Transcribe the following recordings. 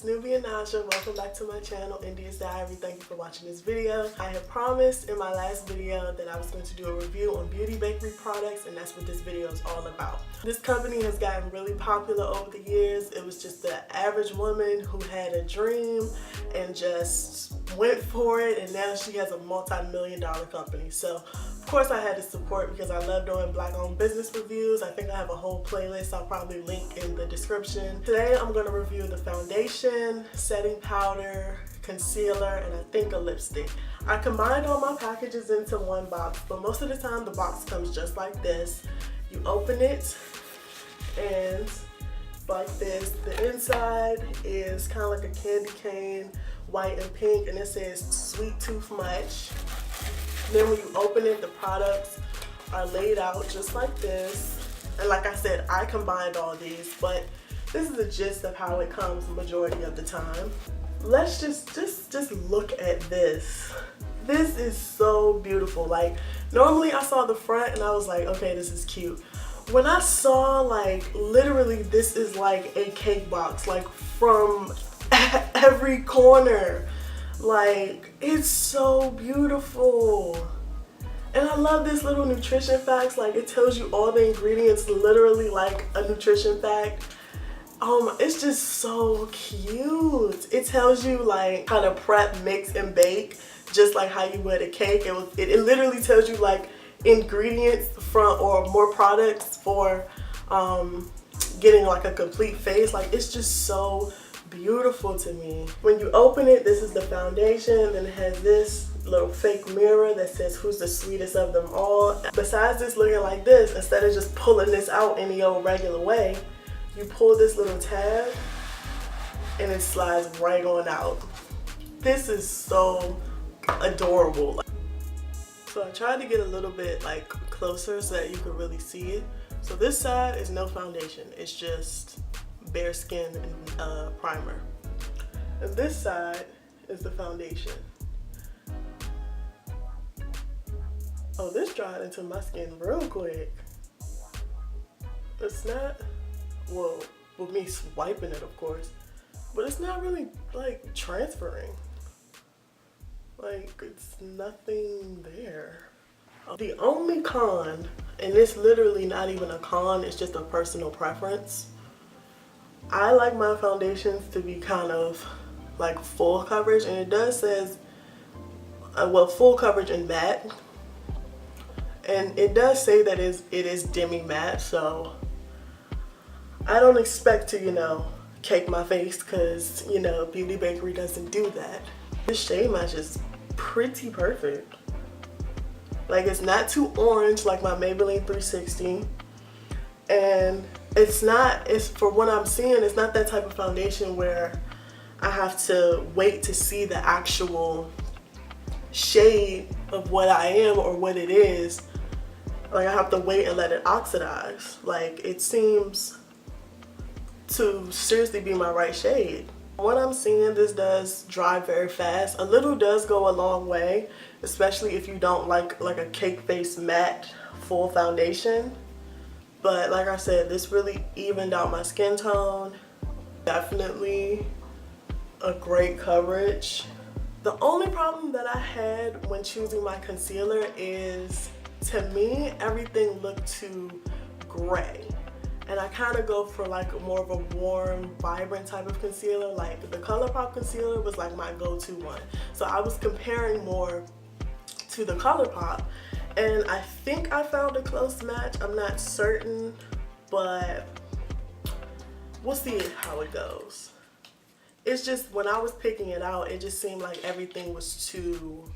Nubia Nasha. Welcome back to my channel, India's Diary. Thank you for watching this video. I had promised in my last video that I was going to do a review on beauty bakery products, and that's what this video is all about. This company has gotten really popular over the years. It was just the average woman who had a dream and just went for it, and now she has a multi-million-dollar company. So of course I had to support because I love doing black-owned business reviews. I think I have a whole playlist I'll probably link in the description. Today I'm going to review the foundation, setting powder, concealer, and I think a lipstick. I combined all my packages into one box, but most of the time the box comes just like this. You open it and like this. The inside is kind of like a candy cane, white and pink, and it says Sweet Tooth Much. Then when you open it, the products are laid out just like this. And like I said, I combined all these, but this is the gist of how it comes majority of the time. Let's just look at this. This is so beautiful. Like, normally I saw the front and I was like, okay, this is cute. When I saw, like, literally this is like a cake box, like from every corner. Like, it's so beautiful. And I love this little nutrition facts. Like, it tells you all the ingredients, literally like a nutrition fact. It's just so cute. It tells you like how to prep, mix, and bake, just like how you would a cake. It literally tells you like ingredients from or more products for getting like a complete face. Like, it's just so beautiful to me. When you open it, this is the foundation, then it has this little fake mirror that says who's the sweetest of them all. Besides this looking like this, instead of just pulling this out any old regular way, you pull this little tab and it slides right on out. This is so adorable. So I tried to get a little bit like closer so that you could really see it. So this side is no foundation, it's just bare skin and primer. And this side is the foundation. Oh, this dried into my skin real quick. It's not, well, with me swiping it of course, but it's not really like transferring. Like, it's nothing there. The only con, and it's literally not even a con, it's just a personal preference. I like my foundations to be kind of like full coverage, and it does says, well, full coverage and matte. And it does say that it is demi matte, so I don't expect to, you know, cake my face because, you know, Beauty Bakery doesn't do that. This shade match is pretty perfect. Like, it's not too orange like my Maybelline 360, and it's for what I'm seeing, it's not that type of foundation where I have to wait to see the actual shade of what I am or what it is. Like, I have to wait and let it oxidize. Like, it seems to seriously be my right shade. What I'm seeing, this does dry very fast. A little does go a long way, especially if you don't like a cake face matte full foundation. But like I said, this really evened out my skin tone. Definitely a great coverage. The only problem that I had when choosing my concealer is, to me, everything looked too gray. And I kind of go for like more of a warm, vibrant type of concealer. Like, the ColourPop concealer was like my go-to one. So I was comparing more to the ColourPop. And I think I found a close match. I'm not certain, but we'll see how it goes. It's just, when I was picking it out, it just seemed like everything was too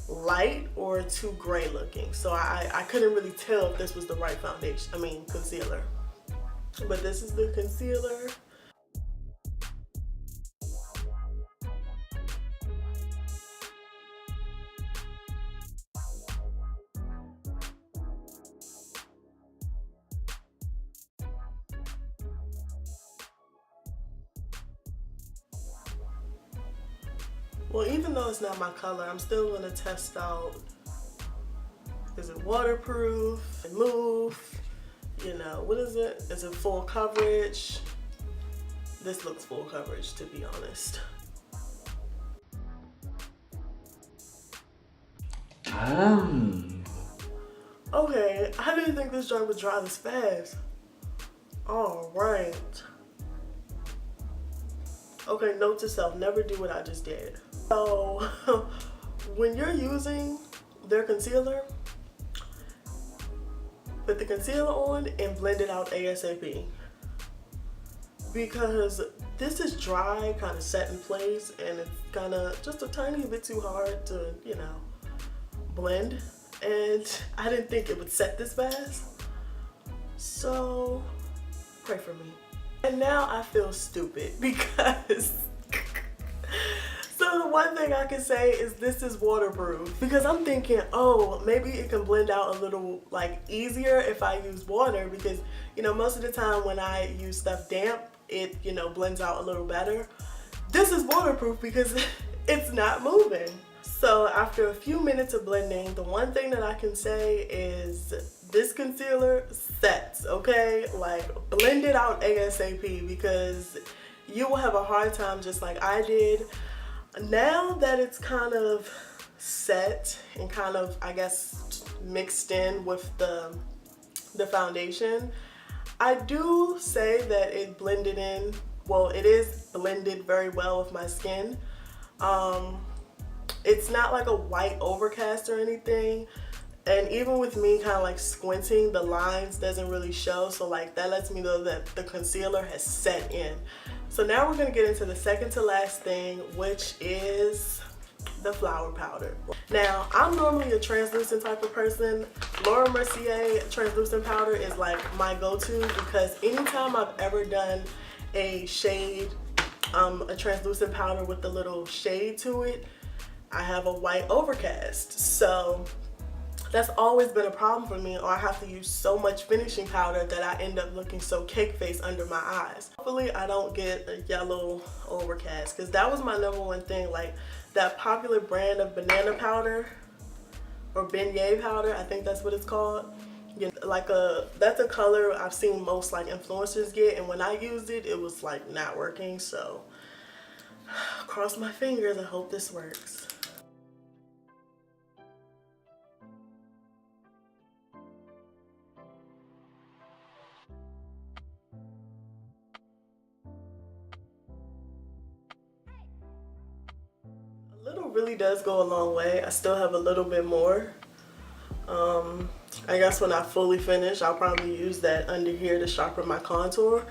light or too gray looking. So I couldn't really tell if this was the right foundation, concealer. But this is the concealer. Well, even though it's not my color, I'm still gonna test out, is it waterproof, move, you know, what is it? Is it full coverage? this looks full coverage, to be honest. Okay, I didn't think this joint would dry this fast. All right. Okay, note to self, never do what I just did. So, when you're using their concealer, put the concealer on and blend it out ASAP. Because this is dry, kind of set in place, and it's kind of just a tiny bit too hard to, you know, blend. And I didn't think it would set this fast. So, pray for me. And now I feel stupid because so the one thing I can say is this is waterproof, because I'm thinking, oh, maybe it can blend out a little like easier if I use water, because you know most of the time when I use stuff damp, it, you know, blends out a little better. This is waterproof because it's not moving. So after a few minutes of blending, the one thing that I can say is this concealer sets, okay? Like, blend it out ASAP, because you will have a hard time just like I did. Now that it's kind of set and kind of, I guess, mixed in with the foundation, I do say that it blended in, well, it is blended very well with my skin. It's not like a white overcast or anything. And even with me kind of like squinting, the lines doesn't really show. So like that lets me know that the concealer has set in. So now we're going to get into the second to last thing, which is the flower powder. Now, I'm normally a translucent type of person. Laura Mercier translucent powder is like my go-to, because anytime I've ever done a shade, a translucent powder with a little shade to it, I have a white overcast. So that's always been a problem for me, or I have to use so much finishing powder that I end up looking so cake face under my eyes. Hopefully I don't get a yellow overcast, because that was my number one thing. Like that popular brand of banana powder, or beignet powder, I think that's what it's called. Yeah, like that's a color I've seen most like influencers get, and when I used it, it was like not working. So cross my fingers, I hope this works. A little really does go a long way. I still have a little bit more. I guess when I fully finish, I'll probably use that under here to sharpen my contour.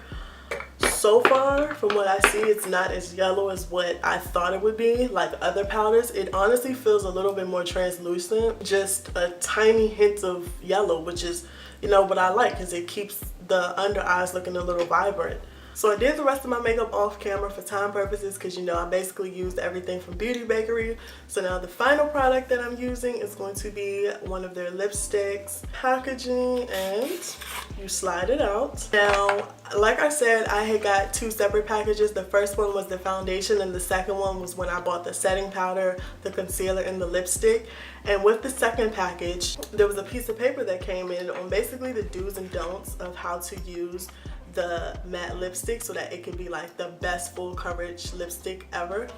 So far, from what I see, it's not as yellow as what I thought it would be, like other powders. It honestly feels a little bit more translucent, just a tiny hint of yellow, which is, you know, what I like, because it keeps the under eyes looking a little vibrant. So I did the rest of my makeup off camera for time purposes, because you know I basically used everything from Beauty Bakerie. So now the final product that I'm using is going to be one of their lipsticks. Packaging, and you slide it out. Now, like I said, I had got two separate packages. The first one was the foundation, and the second one was when I bought the setting powder, the concealer, and the lipstick. And with the second package, there was a piece of paper that came in on basically the do's and don'ts of how to use the matte lipstick so that it can be like the best full coverage lipstick ever.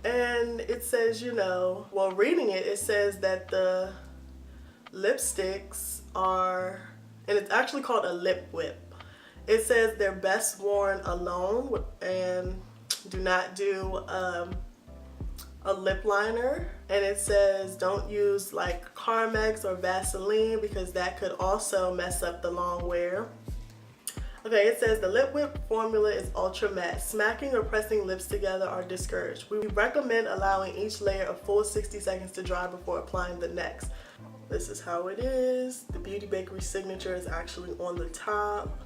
And it says, you know, well, reading it, it says that the lipsticks are, and it's actually called a lip whip. It says they're best worn alone, and do not do a lip liner. And it says don't use like Carmex or Vaseline, because that could also mess up the long wear. Okay, it says the lip whip formula is ultra matte. Smacking or pressing lips together are discouraged. We recommend allowing each layer a full 60 seconds to dry before applying the next. This is how it is. The Beauty Bakerie signature is actually on the top.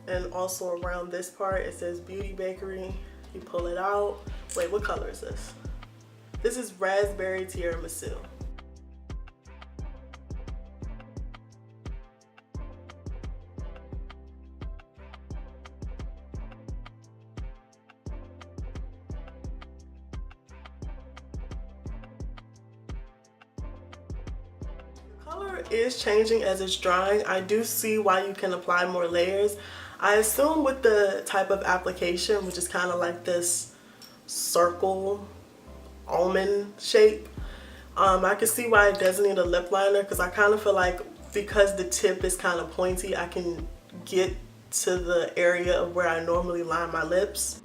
And also around this part, it says Beauty Bakerie. You pull it out. Wait, what color is this? This is Raspberry Tiramisu. color is changing as it's drying. I do see why you can apply more layers. I assume with the type of application, which is kind of like this circle almond shape, I can see why it doesn't need a lip liner, because I kind of feel like because the tip is kind of pointy, I can get to the area of where I normally line my lips.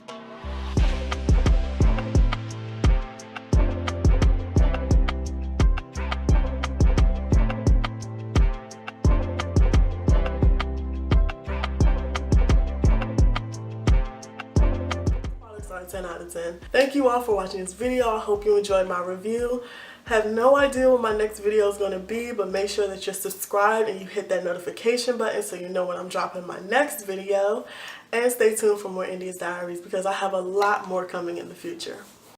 Products are 10 out of 10. Thank you all for watching this video. I hope you enjoyed my review. Have no idea what my next video is going to be, but make sure that you're subscribed and you hit that notification button so you know when I'm dropping my next video. And stay tuned for more India's Diaries, because I have a lot more coming in the future.